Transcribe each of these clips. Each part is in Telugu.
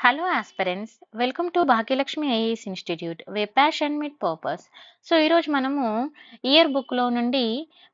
Hello aspirants, welcome to Bhagyalakshmi IAS institute where passion meet purpose. So ఈరోజు మనము ఇయర్ బుక్లో నుండి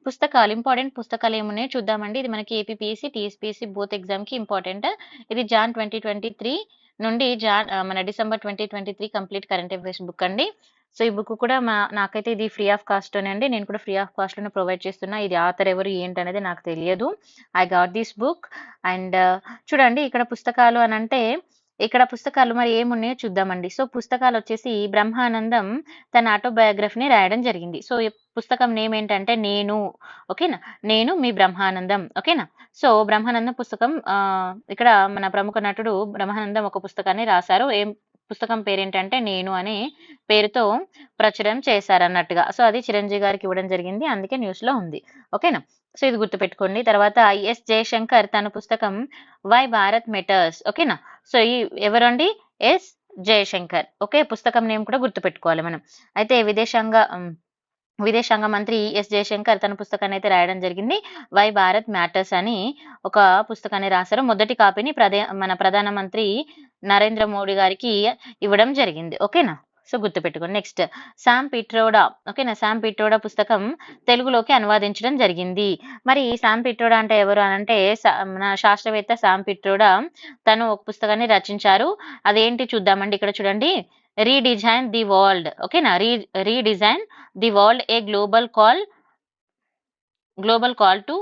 పుస్తకాలు ఇంపార్టెంట్ పుస్తకాలు ఏమున్నాయో చూద్దామండి. ఇది మనకి ఏపీపీఎస్సీ టీఎస్పీఎస్సీ బోత్ ఎగ్జామ్కి ఇంపార్టెంట్. ఇది జాన్ 2023 నుండి మన December 2023 complete current affairs book అండి. సో ఈ బుక్ కూడా నాకైతే ఇది ఫ్రీ ఆఫ్ కాస్ట్ అండి. నేను కూడా ఫ్రీ ఆఫ్ కాస్ట్ లోనే ప్రొవైడ్ చేస్తున్నా. ఇది ఆథర్ ఎవరు ఏంటనేది నాకు తెలియదు. I got this book and చూడండి ఇక్కడ పుస్తకాలు అని అంటే ఇక్కడ పుస్తకాలు మరి ఏమున్నాయో చూద్దామండి. సో పుస్తకాలు వచ్చేసి బ్రహ్మానందం తన ఆటోబయోగ్రఫీని రాయడం జరిగింది. సో ఈ పుస్తకం నేమ్ ఏంటంటే నేను. ఓకేనా, నేను మీ బ్రహ్మానందం. ఓకేనా, సో బ్రహ్మానందం పుస్తకం ఇక్కడ మన ప్రముఖ నటుడు బ్రహ్మానందం ఒక పుస్తకాన్ని రాశారు. ఏం పుస్తకం పేరేంటంటే నేను అనే పేరుతో ప్రచురం చేశారన్నట్టుగా. సో అది చిరంజీవి గారికి ఇవ్వడం జరిగింది, అందుకే న్యూస్ లో ఉంది. ఓకేనా, సో ఇది గుర్తుపెట్టుకోండి. తర్వాత ఎస్ జయశంకర్ తన పుస్తకం వై భారత్ మెటర్స్. ఓకేనా, సో ఈ ఎవరండి? ఎస్ జయశంకర్. ఓకే, పుస్తకం నేమ్ కూడా గుర్తుపెట్టుకోవాలి మనం. అయితే విదేశాంగ మంత్రి ఎస్ జయశంకర్ తన పుస్తకాన్ని అయితే రాయడం జరిగింది. వై భారత్ మ్యాటర్స్ అని ఒక పుస్తకాన్ని రాశారు. మొదటి కాపీని మన ప్రధానమంత్రి నరేంద్ర మోడీ గారికి ఇవ్వడం జరిగింది. ఓకేనా, సో గుర్తుపెట్టుకోండి. Next Sam Pitroda. ఓకేనా, శామ్ పిట్రోడా పుస్తకం తెలుగులోకి అనువాదించడం జరిగింది. మరి శామ్ పిట్రోడా అంటే ఎవరు అని అంటే మన శాస్త్రవేత్త శామ్ పిట్రోడా తను ఒక పుస్తకాన్ని రచించారు. అదేంటి చూద్దామండి. ఇక్కడ చూడండి, రీడిజైన్ ది వరల్డ్. ఓకేనా, redesign the world a global call to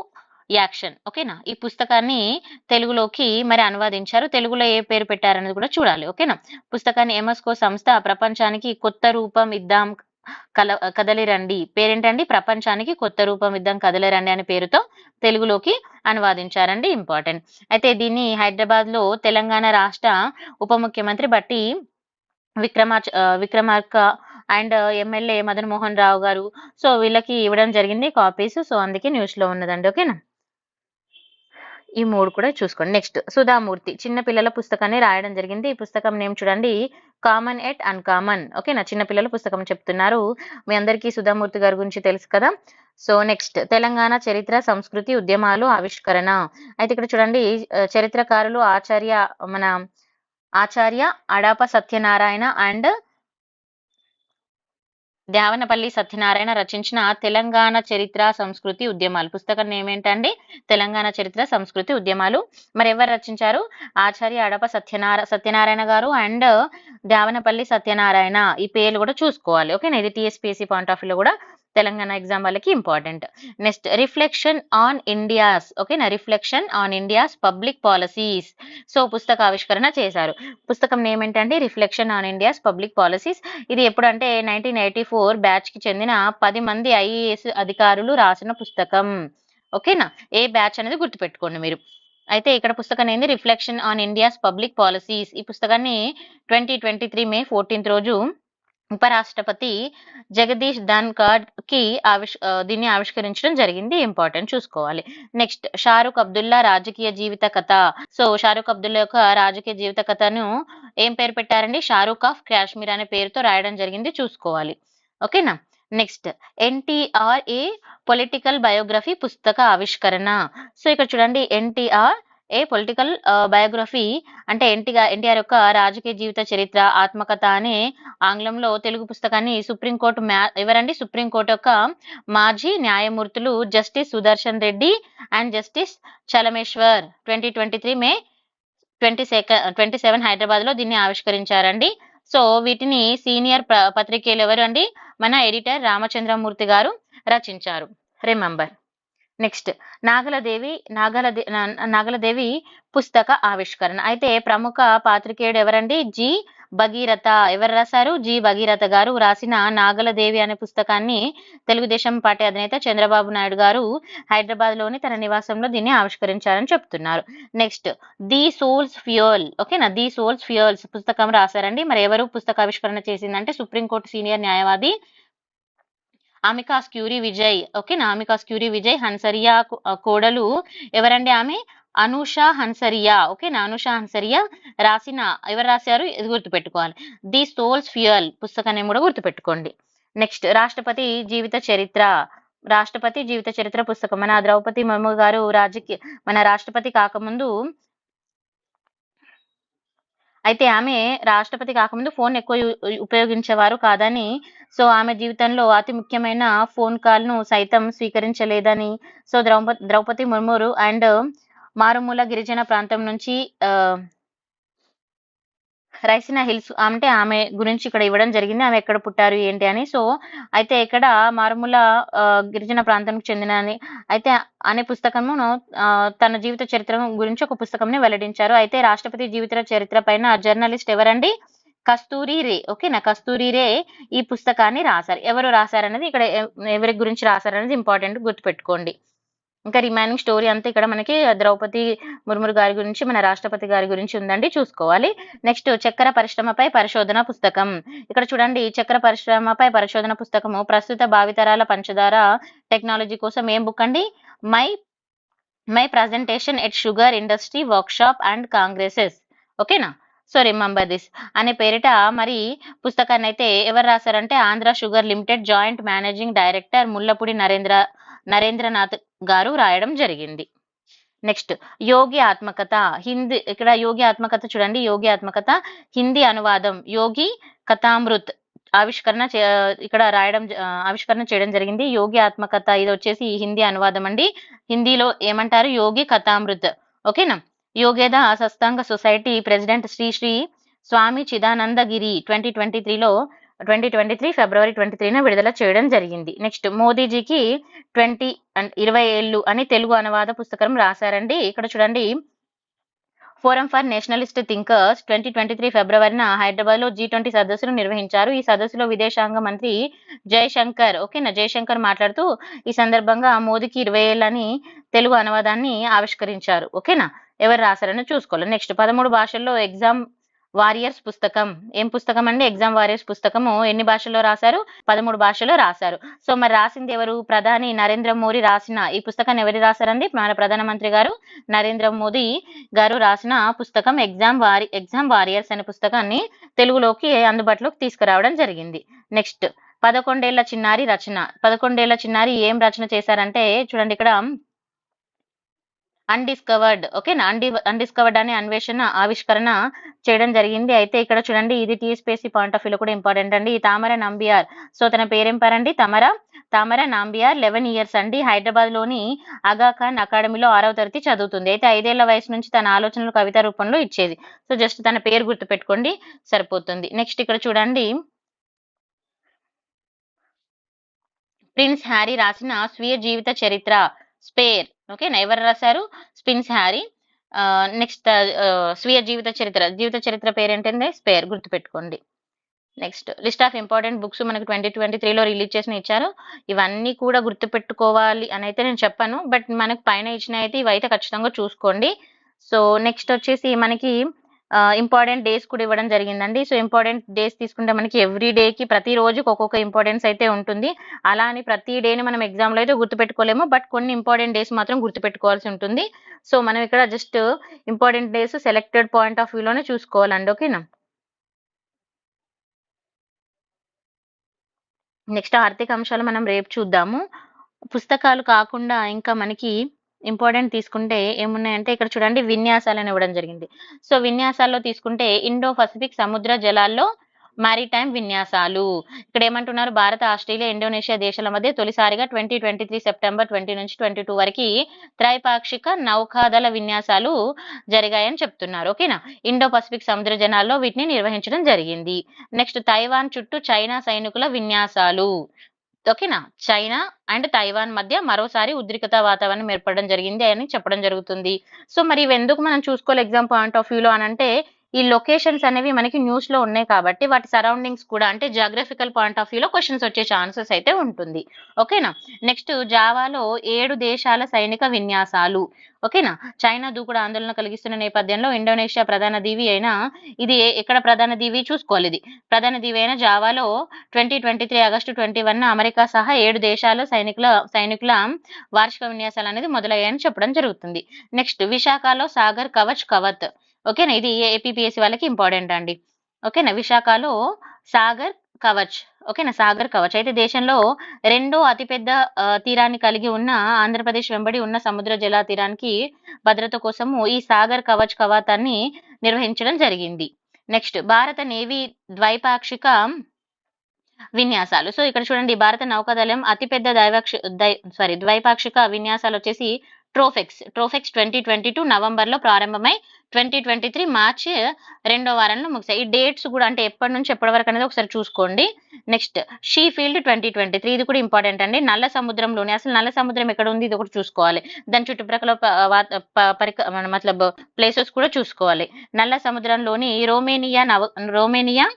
action. ఓకేనా, ఈ పుస్తకాన్ని తెలుగులోకి మరి అనువాదించారు. తెలుగులో ఏ పేరు పెట్టారనేది కూడా చూడాలి. ఓకేనా, పుస్తకాన్ని ఎమస్కో సంస్థ ప్రపంచానికి కొత్త రూపం ఇద్దాం కదలిరండి పేరేంటండి? ప్రపంచానికి కొత్త రూపం ఇద్దాం కదలిరండి అనే పేరుతో తెలుగులోకి అనువాదించారండి. ఇంపార్టెంట్. అయితే దీన్ని హైదరాబాద్ లో తెలంగాణ రాష్ట్ర ఉప ముఖ్యమంత్రి బట్టి విక్రమార్క అండ్ ఎమ్మెల్యే మదన్ మోహన్ రావు గారు, సో వీళ్ళకి ఇవ్వడం జరిగింది కాపీస్. సో అందుకే న్యూస్ లో ఉన్నదండి. ఓకేనా, ఈ మూడు కూడా చూసుకోండి. నెక్స్ట్ సుధామూర్తి చిన్న పిల్లల పుస్తకాన్ని రాయడం జరిగింది. ఈ పుస్తకం నేమ్ చూడండి, కామన్ ఎట్ అన్కామన్. ఓకేనా, చిన్న పిల్లల పుస్తకం చెప్తున్నారు. మీ అందరికీ సుధామూర్తి గారి గురించి తెలుసు కదా. సో నెక్స్ట్ తెలంగాణ చరిత్ర సంస్కృతి ఉద్యమాలు ఆవిష్కరణ. అయితే ఇక్కడ చూడండి, చరిత్రకారులు ఆచార్య అడాప సత్యనారాయణ అండ్ దేవనపల్లి సత్యనారాయణ రచించిన తెలంగాణ చరిత్ర సంస్కృతి ఉద్యమాలు. పుస్తకం నేమ్ ఏంటండి? తెలంగాణ చరిత్ర సంస్కృతి ఉద్యమాలు. మరి ఎవరు రచించారు? ఆచార్య అడప సత్యనారాయణ గారు అండ్ దేవనపల్లి సత్యనారాయణ. ఈ పేర్లు కూడా చూసుకోవాలి. ఓకేనా, ఇది టీఎస్పీఎస్సీ పాయింట్ ఆఫ్ వ్యూలో కూడా తెలంగాణ ఎగ్జామ్ వాళ్ళకి important. Next reflection on India's. ఓకేనా, reflection on India's public policies. So పుస్తక ఆవిష్కరణ చేశారు. పుస్తకం నేమ్ ఏంటంటే reflection on India's public policies. ఇది ఎప్పుడంటే 1984 బ్యాచ్ కి చెందిన 10 మంది ఐఏఎస్ అధికారులు రాసిన పుస్తకం. ఓకేనా, ఏ బ్యాచ్ అనేది గుర్తుపెట్టుకోండి మీరు. అయితే ఇక్కడ పుస్తకం ఏంది? Reflection on India's public policies. ఈ పుస్తకాన్ని 2023 మే 14 రోజు ఉపరాష్ట్రపతి జగదీష్ ధన్ఖడ్ కి దీన్ని ఆవిష్కరించడం జరిగింది. ఇంపార్టెంట్, చూసుకోవాలి. నెక్స్ట్ షారుఖ్ అబ్దుల్లా రాజకీయ జీవిత కథ. సో షారుఖ్ అబ్దుల్లా యొక్క రాజకీయ జీవిత కథను ఏం పేరు పెట్టారండి? షారుఖ్ ఆఫ్ కాశ్మీర్ అనే పేరుతో రాయడం జరిగింది, చూసుకోవాలి. ఓకేనా, నెక్స్ట్ ఎన్టీఆర్ ఏ పొలిటికల్ బయోగ్రఫీ పుస్తక ఆవిష్కరణ. సో ఇక్కడ చూడండి, ఎన్టీఆర్ ఏ పొలిటికల్ బయోగ్రఫీ అంటే ఎన్టీఆర్ యొక్క రాజకీయ జీవిత చరిత్ర ఆత్మకథ అనే ఆంగ్లంలో తెలుగు పుస్తకాన్ని సుప్రీంకోర్టు ఎవరండి? సుప్రీంకోర్టు యొక్క మాజీ న్యాయమూర్తులు justice Sudarshan Reddy and justice Chelameswar 2023 మే 27 హైదరాబాద్ లో దీన్ని ఆవిష్కరించారండి. సో వీటిని సీనియర్ పత్రికేయులు ఎవరు అండి? మన ఎడిటర్ రామచంద్రమూర్తి గారు రచించారు. రిమెంబర్. నెక్స్ట్ నాగలదేవి పుస్తక ఆవిష్కరణ. అయితే ప్రముఖ పాత్రికేయుడు ఎవరండి? జి భగీరథ. ఎవరు రాశారు? జి భగీరథ గారు రాసిన నాగలదేవి అనే పుస్తకాన్ని తెలుగుదేశం పార్టీ అధినేత చంద్రబాబు నాయుడు గారు హైదరాబాద్ లోని తన నివాసంలో దీన్ని ఆవిష్కరించారని చెప్తున్నారు. Next the souls fuel. ఓకేనా, ది సోల్స్ ఫ్యూయల్స్ పుస్తకం రాశారండి. మరి ఎవరు పుస్తక ఆవిష్కరణ చేసిందంటే సుప్రీంకోర్టు సీనియర్ న్యాయవాది అమికాస్ క్యూరీ విజయ్. ఓకేనా, అమికాస్ క్యూరీ విజయ్. హన్సరియా కోడలు ఎవరండి? ఆమె అనూష హన్సరియా. ఓకేనా, అనూష హన్సరియా రాసిన ఎవరు రాశారు? ఇది గుర్తుపెట్టుకోవాలి. ది సోల్స్ ఫ్యూయల్ పుస్తకాన్ని కూడా గుర్తుపెట్టుకోండి. నెక్స్ట్ రాష్ట్రపతి జీవిత చరిత్ర పుస్తకం. మన ద్రౌపది ముర్ము గారు మన రాష్ట్రపతి కాకముందు అయితే ఆమె రాష్ట్రపతి కాకముందు ఫోన్ ఎక్కువ ఉపయోగించేవారు కాదని, సో ఆమె జీవితంలో అతి ముఖ్యమైన ఫోన్ కాల్‌ను సైతం స్వీకరించలేదని, సో ద్రౌపది ముర్మురు అండ్ మారుమూల గిరిజన ప్రాంతం నుంచి రైసినా హిల్స్ అంటే ఆమె గురించి ఇక్కడ ఇవ్వడం జరిగింది. ఆమె ఎక్కడ పుట్టారు ఏంటి అని. సో, అయితే ఇక్కడ మారుమూల గిరిజన ప్రాంతానికి చెందినని అయితే అనే పుస్తకమును తన జీవిత చరిత్ర గురించి ఒక పుస్తకంని వెల్లడించారు. అయితే రాష్ట్రపతి జీవిత చరిత్ర పైన జర్నలిస్ట్ ఎవరండి? కస్తూరి రే. ఓకేనా? కస్తూరి రే ఈ పుస్తకాన్ని రాసారు. ఎవరు రాసారనేది ఇక్కడ ఎవరి గురించి రాసారనేది ఇంపార్టెంట్ గుర్తుపెట్టుకోండి. ఇంకా రిమైనింగ్ స్టోరీ అంతా ఇక్కడ మనకి ద్రౌపది ముర్మురు గారి గురించి, మన రాష్ట్రపతి గారి గురించి ఉందండి, చూసుకోవాలి. నెక్స్ట్ చక్కెర పరిశ్రమపై పరిశోధన పుస్తకం. ఇక్కడ చూడండి, చక్కెర పరిశ్రమపై పరిశోధన పుస్తకము ప్రస్తుత భావితరాల పంచదార టెక్నాలజీ కోసం ఏం బుక్ అండి? My my presentation at sugar industry workshop and congresses. ఓకేనా? సో రిమెంబర్ దిస్ అనే పేరిట మరి పుస్తకాన్ని అయితే ఎవరు రాశారంటే Andhra sugar limited joint managing director Mullapudi Narendranath గారు రాయడం జరిగింది. నెక్స్ట్ యోగి ఆత్మకథ. హిందీ, ఇక్కడ యోగి ఆత్మకథ చూడండి, యోగి ఆత్మకథ హిందీ అనువాదం యోగి కథామృత్ ఇక్కడ ఆవిష్కరణ చేయడం జరిగింది. యోగి ఆత్మకథ ఇది వచ్చేసి హిందీ అనువాదం అండి. హిందీలో ఏమంటారు? యోగి కథామృత్. ఓకేనా? యోగేద సత్సంగ సొసైటీ ప్రెసిడెంట్ శ్రీ శ్రీ స్వామి చిదానందగిరి 2023 ఫిబ్రవరి 23న విడుదల చేయడం జరిగింది. నెక్స్ట్ మోదీజీకి 20 ఏళ్ళు అని తెలుగు అనువాద పుస్తకం రాశారండి. ఇక్కడ చూడండి, ఫోరం ఫర్ నేషనలిస్ట్ థింకర్స్ 2023 ఫిబ్రవరిన హైదరాబాద్ లో G20 సదస్సును నిర్వహించారు. ఈ సదస్సులో విదేశాంగ మంత్రి జయశంకర్ జయశంకర్ మాట్లాడుతూ ఈ సందర్భంగా మోదీకి 20 ఏళ్ళని తెలుగు అనువాదాన్ని ఆవిష్కరించారు. ఓకేనా? ఎవరు రాశారని చూసుకోవాలి. నెక్స్ట్ 13 భాషల్లో ఎగ్జామ్ వారియర్స్ పుస్తకం. ఏం పుస్తకం అండి? ఎగ్జామ్ వారియర్స్ పుస్తకము ఎన్ని భాషల్లో రాశారు? 13 భాషల్లో రాశారు. సో మరి రాసింది ఎవరు? ప్రధాని నరేంద్ర మోదీ రాసిన ఈ పుస్తకాన్ని ఎవరు రాశారండి? మన ప్రధానమంత్రి గారు నరేంద్ర మోదీ గారు రాసిన పుస్తకం ఎగ్జామ్ వారియర్స్ అనే పుస్తకాన్ని తెలుగులోకి అందుబాటులోకి తీసుకురావడం జరిగింది. నెక్స్ట్ 11 ఏళ్ల చిన్నారి రచన. 11 ఏళ్ల చిన్నారి ఏం రచన చేశారంటే చూడండి, ఇక్కడ అన్డిస్కవర్డ్. ఓకేనా? అన్డిస్కవర్డ్ అనే ఆవిష్కరణ చేయడం జరిగింది. అయితే ఇక్కడ చూడండి, ఇది టీఎస్పీఎస్సీ పాయింట్ ఆఫ్ వ్యూలో కూడా ఇంపార్టెంట్ అండి. ఈ తామర నంబియార్. సో తన పేరేం పేరండి? తామర నంబియార్ 11 ఇయర్స్ అండి. హైదరాబాద్ లోని ఆగా ఖాన్ అకాడమీలో 6వ తరగతి చదువుతుంది. అయితే 5 ఏళ్ల వయసు నుంచి తన ఆలోచనలు కవిత రూపంలో ఇచ్చేది. సో జస్ట్ తన పేరు గుర్తుపెట్టుకోండి, సరిపోతుంది. నెక్స్ట్ ఇక్కడ చూడండి, ప్రిన్స్ హ్యారీ రాసిన స్వీయ జీవిత చరిత్ర స్పేర్. ఓకేనా? ఎవరు రాశారు? Prince Harry. నెక్స్ట్ స్వీయ జీవిత చరిత్ర పేరేంటంటే స్పేర్, గుర్తుపెట్టుకోండి. Next list of important books మనకు 2023లో రిలీజ్ చేసిన ఇచ్చారు. ఇవన్నీ కూడా గుర్తుపెట్టుకోవాలి అని అయితే నేను చెప్పాను, బట్ మనకు పైన ఇచ్చిన అయితే ఇవైతే ఖచ్చితంగా చూసుకోండి. సో నెక్స్ట్ వచ్చేసి మనకి ఇంపార్టెంట్ డేస్ కూడా ఇవ్వడం జరిగిందండి. సో ఇంపార్టెంట్ డేస్ తీసుకుంటే మనకి ఎవ్రీ డేకి ప్రతి రోజుకి ఒక్కొక్క ఇంపార్టెన్స్ అయితే ఉంటుంది. అలా అని ప్రతి డేని మనం ఎగ్జామ్లో అయితే గుర్తుపెట్టుకోలేము, బట్ కొన్ని ఇంపార్టెంట్ డేస్ మాత్రం గుర్తుపెట్టుకోవాల్సి ఉంటుంది. సో మనం ఇక్కడ just important days selected point of వ్యూలోనే చూసుకోవాలండి. ఓకేనా? నెక్స్ట్ ఆర్థిక అంశాలు మనం రేపు చూద్దాము. పుస్తకాలు కాకుండా ఇంకా మనకి ఇంపార్టెంట్ తీసుకుంటే ఏమున్నాయంటే ఇక్కడ చూడండి, విన్యాసాలను ఇవ్వడం జరిగింది. సో విన్యాసాల్లో తీసుకుంటే ఇండో పసిఫిక్ సముద్ర జలాల్లో మారిటైమ్ విన్యాసాలు. ఇక్కడ ఏమంటున్నారు? భారత, ఆస్ట్రేలియా, ఇండోనేషియా దేశాల మధ్య తొలిసారిగా 2023 సెప్టెంబర్ 20 నుంచి 22 వరకు త్రైపాక్షిక నౌకాదళ విన్యాసాలు జరిగాయని చెప్తున్నారు. ఓకేనా? ఇండో పసిఫిక్ సముద్ర జలాల్లో వీటిని నిర్వహించడం జరిగింది. నెక్స్ట్ తైవాన్ చుట్టూ చైనా సైనికుల విన్యాసాలు. ఓకేనా? చైనా అండ్ తైవాన్ మధ్య మరోసారి ఉద్రిక్తత వాతావరణం ఏర్పడడం జరిగింది అని చెప్పడం జరుగుతుంది. సో మరి ఇవెందుకు మనం చూసుకోవాలి ఎగ్జామ్ పాయింట్ ఆఫ్ వ్యూలో అనంటే, ఈ లొకేషన్స్ అనేవి మనకి న్యూస్ లో ఉన్నాయి కాబట్టి వాటి సరౌండింగ్స్ కూడా అంటే జాగ్రఫికల్ పాయింట్ ఆఫ్ వ్యూలో క్వశ్చన్స్ వచ్చే ఛాన్సెస్ అయితే ఉంటుంది. ఓకేనా? నెక్స్ట్ జావాలో 7 దేశాల సైనిక విన్యాసాలు. ఓకేనా? చైనా దూకుడు ఆందోళన కలిగిస్తున్న నేపథ్యంలో ఇండోనేషియా ప్రధాన దీవి అయిన ఇది ఎక్కడ ప్రధాన దీవి చూసుకోవాలి. ఇది ప్రధాన దీవి అయిన జావాలో 2023 ఆగస్టు 21 అమెరికా సహా 7 దేశాల సైనికుల వార్షిక విన్యాసాలు అనేది మొదలయ్యాయని చెప్పడం జరుగుతుంది. నెక్స్ట్ విశాఖలో సాగర్ కవచ్. ఓకేనా? ఇది ఏపీపీఎస్సీ వాళ్ళకి ఇంపార్టెంట్ అండి. ఓకేనా? విశాఖలో సాగర్ కవచ్. ఓకేనా? సాగర్ కవచ్ అయితే దేశంలో 2వ అతిపెద్ద తీరాన్ని కలిగి ఉన్న ఆంధ్రప్రదేశ్ వెంబడి ఉన్న సముద్ర జల తీరానికి భద్రత కోసము ఈ సాగర్ కవచ్ కవాతాన్ని నిర్వహించడం జరిగింది. నెక్స్ట్ భారత నేవీ ద్వైపాక్షిక విన్యాసాలు. సో ఇక్కడ చూడండి భారత నౌకాదళం అతిపెద్ద ద్వైపాక్షిక విన్యాసాలు వచ్చేసి ట్రోఫెక్స్ 2022 నవంబర్లో ప్రారంభమై 2023 మార్చి 2వ వారంలో ముగిశాయి. ఈ డేట్స్ కూడా అంటే ఎప్పటి నుంచి ఎప్పటి వరకు అనేది ఒకసారి చూసుకోండి. నెక్స్ట్ షీఫీల్డ్ 2023 ఇది కూడా ఇంపార్టెంట్ అండి. నల్ల సముద్రంలోని అసలు నల్ల సముద్రం ఎక్కడ ఉంది ఇది ఒకటి చూసుకోవాలి. దాని చుట్టుప్రక్కల మతలబ్ ప్లేసెస్ కూడా చూసుకోవాలి. నల్ల సముద్రంలోని రోమేనియా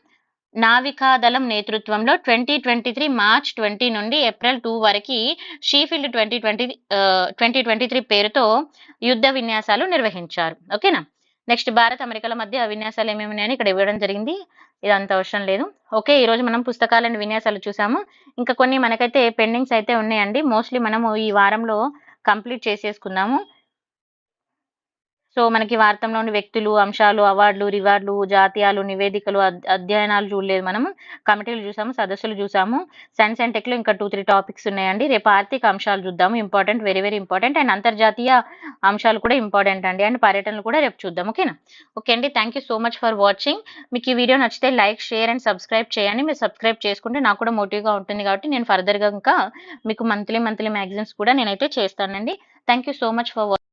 నావికాదళం నేతృత్వంలో 2023 మార్చ్ 20 నుండి ఏప్రిల్ 2 వరకు షీఫీల్డ్ 2023 పేరుతో యుద్ధ విన్యాసాలు నిర్వహించారు. ఓకేనా. నెక్స్ట్ భారత్ అమెరికాల మధ్య విన్యాసాలు ఏమేమి ఉన్నాయని ఇక్కడ ఇవ్వడం జరిగింది. ఇదంత అవసరం లేదు. ఓకే, ఈ రోజు మనం పుస్తకాలను విన్యాసాలు చూసాము. ఇంకా కొన్ని మనకైతే పెండింగ్స్ అయితే ఉన్నాయండి. మోస్ట్లీ మనము ఈ వారంలో కంప్లీట్ చేసేసుకుందాము. సో మనకి వార్తంలోని వ్యక్తులు, అంశాలు, అవార్డులు, రివార్డులు, జాతీయాలు, నివేదికలు, అధ్యయనాలు చూడలేదు. మనము కమిటీలు చూసాము, సదస్సులు చూసాము. సైన్స్ అండ్ టెక్లో ఇంకా 2-3 టాపిక్స్ ఉన్నాయండి. రేపు ఆర్థిక అంశాలు చూద్దాము. Important, very very important. And అంతర్జాతీయ అంశాలు కూడా ఇంపార్టెంట్ అండి. అండ్ పర్యటనలు కూడా రేపు చూద్దాం. ఓకేనా. ఓకే అండి, thank you so much for watching. మీకు ఈ వీడియో నచ్చితే లైక్, షేర్ అండ్ సబ్స్క్రైబ్ చేయండి. మీరు సబ్స్క్రైబ్ చేసుకుంటే నాకు కూడా మోటివ్గా ఉంటుంది కాబట్టి నేను ఫర్దర్గా ఇంకా మీకు మంత్లీ మ్యాగజైన్స్ కూడా నేనైతే చేస్తానండి. Thank you so much for